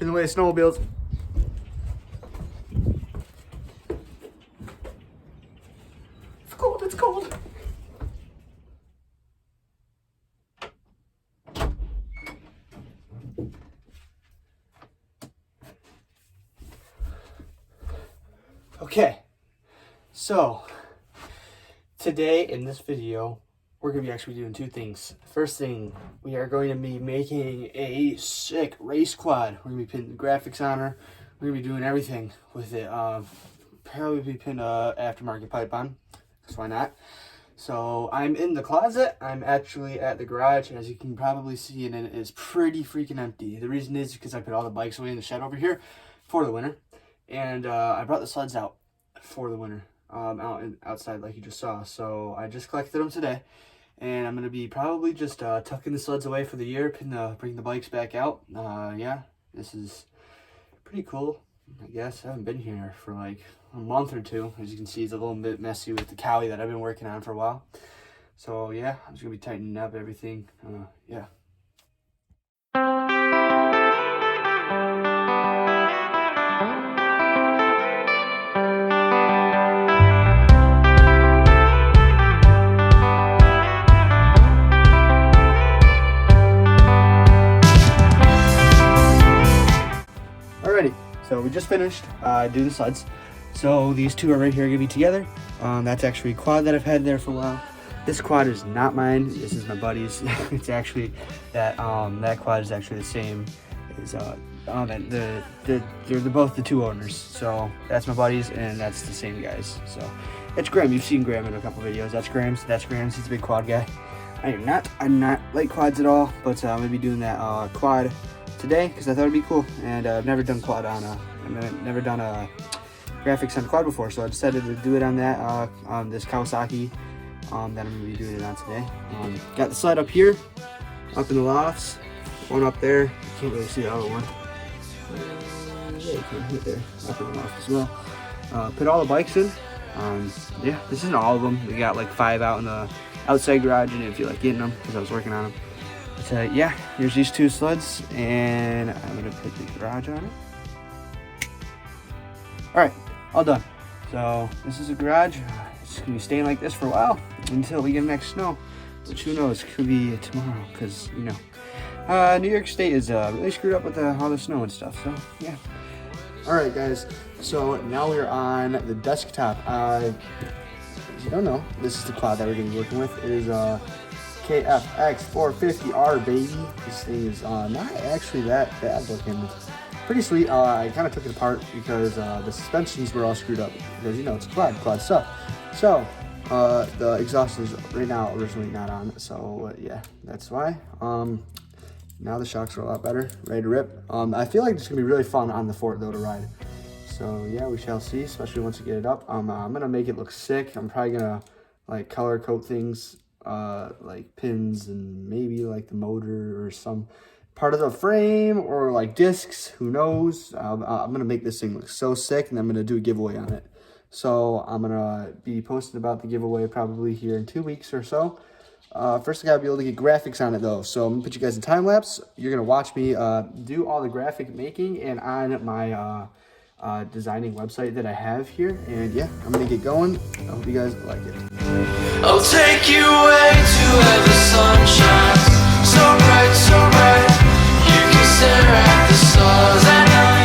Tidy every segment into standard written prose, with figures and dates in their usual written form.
the way of snowmobiles. It's cold, it's cold. Okay, so today in this video, we're going to be actually doing two things. First thing, we are going to be making a sick race quad. We're going to be pinning the graphics on her. We're going to be doing everything with it. Probably be pinning a aftermarket pipe on, because why not? So I'm in the closet. I'm actually at the garage, as you can probably see, and it is pretty freaking empty. The reason is because I put all the bikes away in the shed over here for the winter. And I brought the sleds out for the winter, outside like you just saw. So I just collected them today, and I'm gonna be probably just tucking the sleds away for the year, bring the bikes back out. Yeah, this is pretty cool. I guess I haven't been here for like a month or two. As you can see, it's a little bit messy with the cowie that I've been working on for a while. So yeah, I'm just gonna be tightening up everything. Yeah. Alrighty, so we just finished doing the sleds. So these two are right here gonna be together. That's actually a quad that I've had there for a while. This quad is not mine. This is my buddy's. It's actually that quad is actually the same as they're both the two owners. So that's my buddy's, and that's the same guys. So it's Graham. You've seen Graham in a couple videos. That's Graham's. He's a big quad guy. I'm not like quads at all, but I'm gonna be doing that quad today because I thought it'd be cool, and I've never done quad on never done graphics on quad before, so I decided to do it on that on this Kawasaki that I'm gonna be doing it on today. Got the sled up here, up in the lofts, one up there. You can't really see the other one. Yeah, you can hit there, up in the loft as well. Put all the bikes in. Yeah, this isn't all of them. We got like 5 out in the outside garage, and if you like getting them, because I was working on them. So yeah, here's these two sleds, and I'm gonna put the garage on it. All right, all done. So this is a garage. It's gonna be staying like this for a while until we get next snow, which who knows, could be tomorrow, because you know, New York State is really screwed up with all the snow and stuff. So yeah. All right, guys. So now we're on the desktop. If you don't know, this is the quad that we're gonna be working with. It is KFX 450R, baby. This thing is not actually that bad looking. Pretty sweet. I kind of took it apart because the suspensions were all screwed up, because you know it's quad stuff. So the exhaust is right now originally not on, so yeah, that's why. Now the shocks are a lot better, ready to rip. I feel like it's gonna be really fun on the fort though to ride. So yeah, we shall see, especially once you get it up. I'm gonna make it look sick. I'm probably gonna like color coat things, like pins and maybe like the motor or some part of the frame, or like discs, who knows. I'm gonna make this thing look so sick, and I'm gonna do a giveaway on it. So I'm gonna be posting about the giveaway probably here in 2 weeks or so. First I gotta be able to get graphics on it though, so I'm gonna put you guys in time lapse. You're gonna watch me do all the graphic making, and on my designing website that I have here. And yeah, I'm gonna get going. I hope you guys like it. I'll take you away to where the sun shines so bright, so bright. You can stare at the stars at night.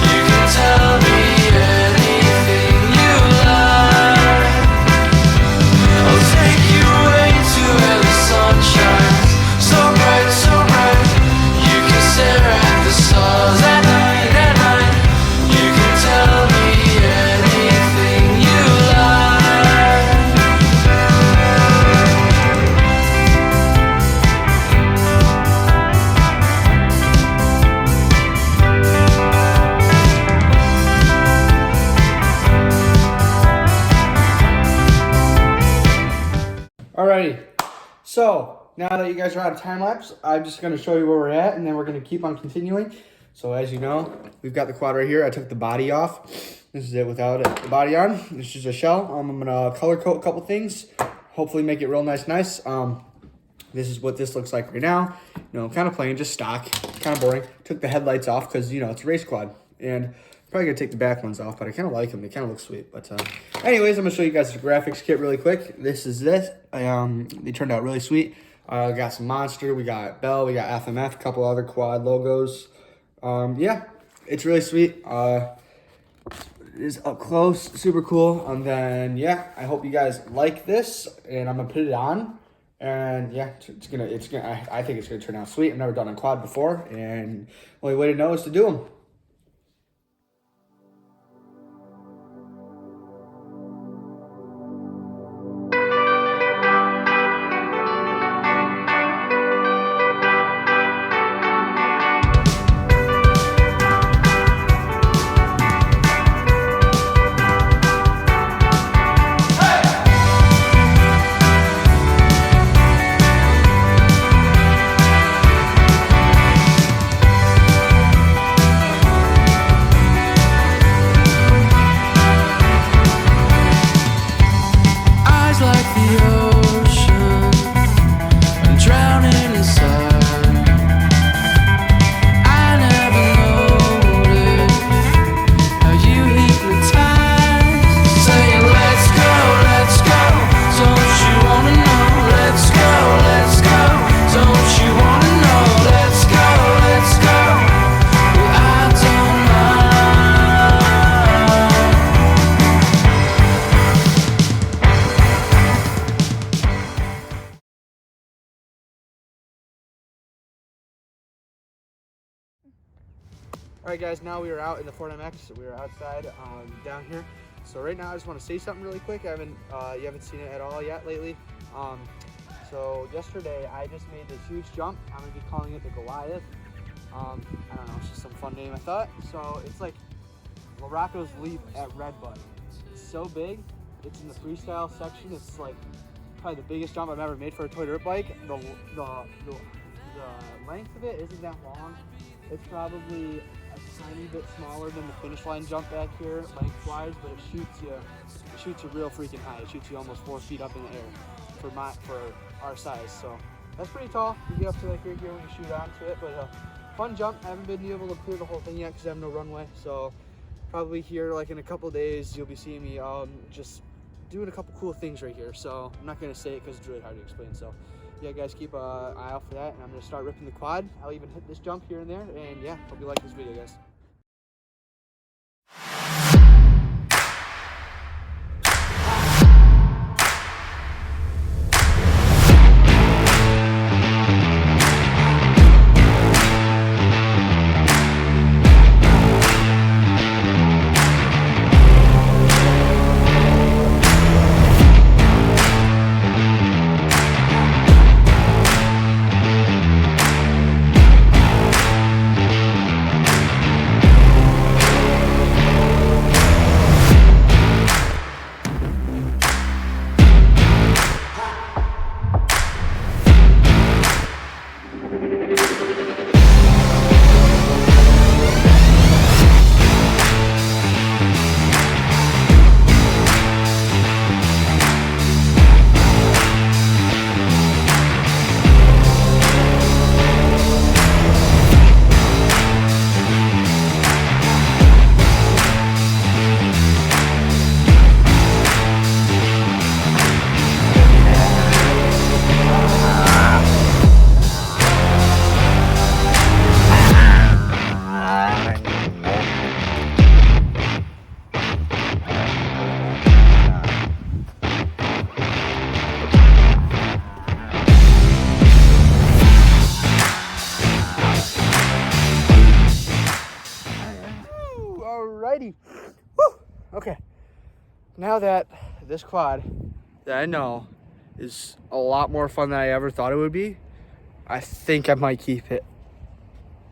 You can tell me anything you like. I'll take you away to where the sun shines so bright, so bright. You can stare at the stars at night. You can tell me anything you like. Alrighty, so now that you guys are out of time lapse, I'm just going to show you where we're at, and then we're going to keep on continuing. So as you know, we've got the quad right here. I took the body off. This is it without the body on. This is a shell. I'm going to color coat a couple things, hopefully make it real nice. This is what this looks like right now. You know, kind of plain, just stock, kind of boring. Took the headlights off because, you know, it's a race quad. And probably gonna take the back ones off, but I kind of like them. They kind of look sweet. But anyways, I'm gonna show you guys the graphics kit really quick. This is this. They turned out really sweet. Got some Monster, we got Bell, we got FMF, a couple other quad logos. Yeah, it's really sweet. It is up close, super cool. And then yeah, I hope you guys like this, and I'm gonna put it on. And yeah, I think it's gonna turn out sweet. I've never done a quad before, and only way to know is to do them. All right, guys, now we are out in the Ford MX. We are outside down here. So right now I just want to say something really quick. You haven't seen it at all yet lately. So yesterday I just made this huge jump. I'm gonna be calling it the Goliath. I don't know, it's just some fun name I thought. So it's like Larocco's Leap at Redbud. It's so big. It's in the freestyle section. It's like probably the biggest jump I've ever made for a toy dirt bike. The length of it isn't that long. It's probably a tiny bit smaller than the finish line jump back here, lengthwise, but it shoots you real freaking high. It shoots you almost 4 feet up in the air for our size. So that's pretty tall. You get up to like right here when you shoot onto it, but fun jump. I haven't been able to clear the whole thing yet because I have no runway. So probably here, like in a couple days, you'll be seeing me just doing a couple cool things right here. So I'm not gonna say it because it's really hard to explain. So yeah, guys, keep an eye out for that, and I'm gonna start ripping the quad. I'll even hit this jump here and there, and yeah, hope you like this video, guys. Alrighty. Woo! Okay. Now that this quad that I know is a lot more fun than I ever thought it would be, I think I might keep it.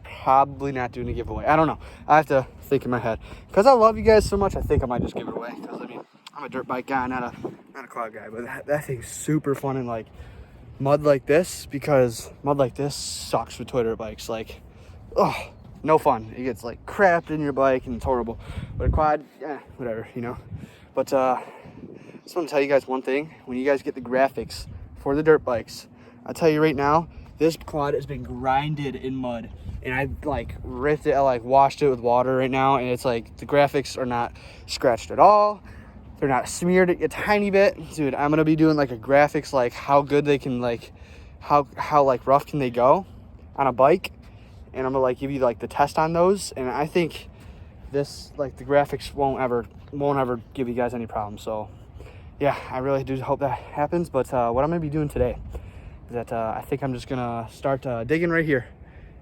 Probably not doing a giveaway. I don't know. I have to think in my head. Because I love you guys so much, I think I might just give it away. Because, I mean, I'm a dirt bike guy, not a quad guy. But that thing's super fun in, like, mud like this. Because mud like this sucks with toy dirt bikes. Like, oh, no fun. It gets, like, crapped in your bike and it's horrible. But a quad, whatever, you know. But, I just want to tell you guys one thing. When you guys get the graphics for the dirt bikes, I'll tell you right now, this quad has been grinded in mud, and I like ripped it, I like washed it with water right now, and it's like the graphics are not scratched at all. They're not smeared a tiny bit. Dude, I'm gonna be doing like a graphics, like how good they can, like how like rough can they go on a bike, and I'm gonna like give you like the test on those. And I think this, like the graphics won't ever give you guys any problems. So yeah, I really do hope that happens. But what I'm gonna be doing today is that I think I'm just gonna start digging right here,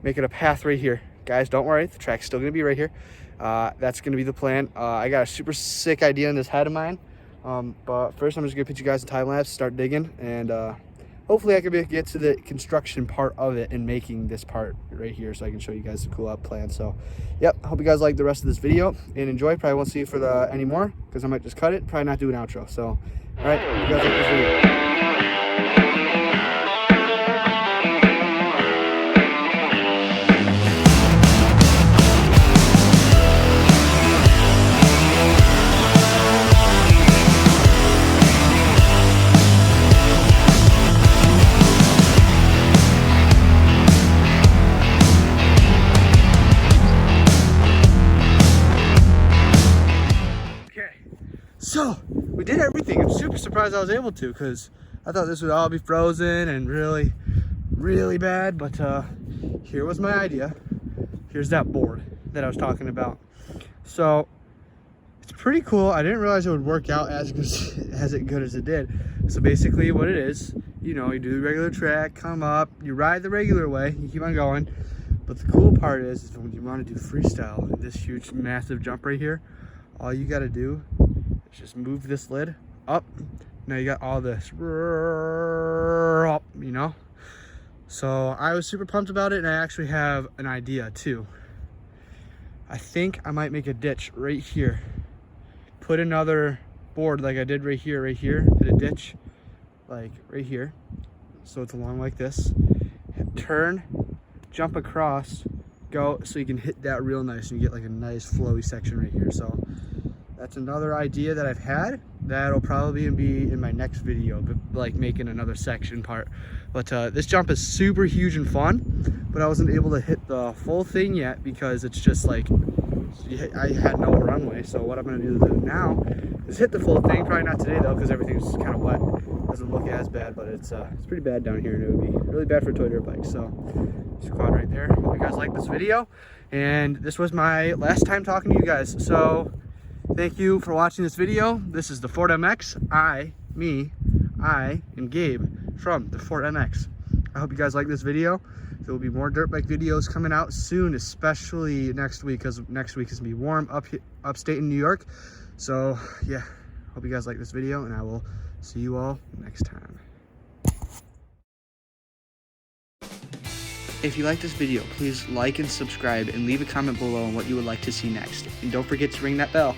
making a path right here. Guys, don't worry, the track's still gonna be right here. That's gonna be the plan. I got a super sick idea in this head of mine, but first I'm just gonna put you guys in time lapse, start digging, and hopefully I can get to the construction part of it and making this part right here so I can show you guys the cool out plan. So yep, hope you guys like the rest of this video and enjoy. Probably won't see you for the anymore because I might just cut it, probably not do an outro. So all right, hope you guys like this video. So we did everything. I'm super surprised I was able to, because I thought this would all be frozen and really, really bad. But here was my idea. Here's that board that I was talking about. So it's pretty cool. I didn't realize it would work out as good as it did. So basically what it is, you know, you do the regular track, come up, you ride the regular way, you keep on going. But the cool part is when you want to do freestyle, this huge, massive jump right here, all you got to do, just move this lid up. Now you got all this up, you know. So I was super pumped about it, and I actually have an idea too. I think I might make a ditch right here, put another board like I did right here, put a ditch like right here, so it's along like this, turn, jump across, go, so you can hit that real nice and you get like a nice flowy section right here. So that's another idea that I've had that'll probably be in my next video, but like making another section part. But this jump is super huge and fun, but I wasn't able to hit the full thing yet because it's just like I had no runway. So what I'm going to do now is hit the full thing. Probably not today though, because everything's kind of wet. Doesn't look as bad, but it's pretty bad down here, and it would be really bad for a toy dirt bike. So there's a quad right there. Hope you guys like this video, and this was my last time talking to you guys. So thank you for watching this video. This is the Ford MX. I am Gabe from the Ford MX. I hope you guys like this video. There will be more dirt bike videos coming out soon, especially next week, because next week is gonna be warm upstate in New York. So yeah, hope you guys like this video, and I will see you all next time. If you like this video, please like and subscribe and leave a comment below on what you would like to see next. And don't forget to ring that bell.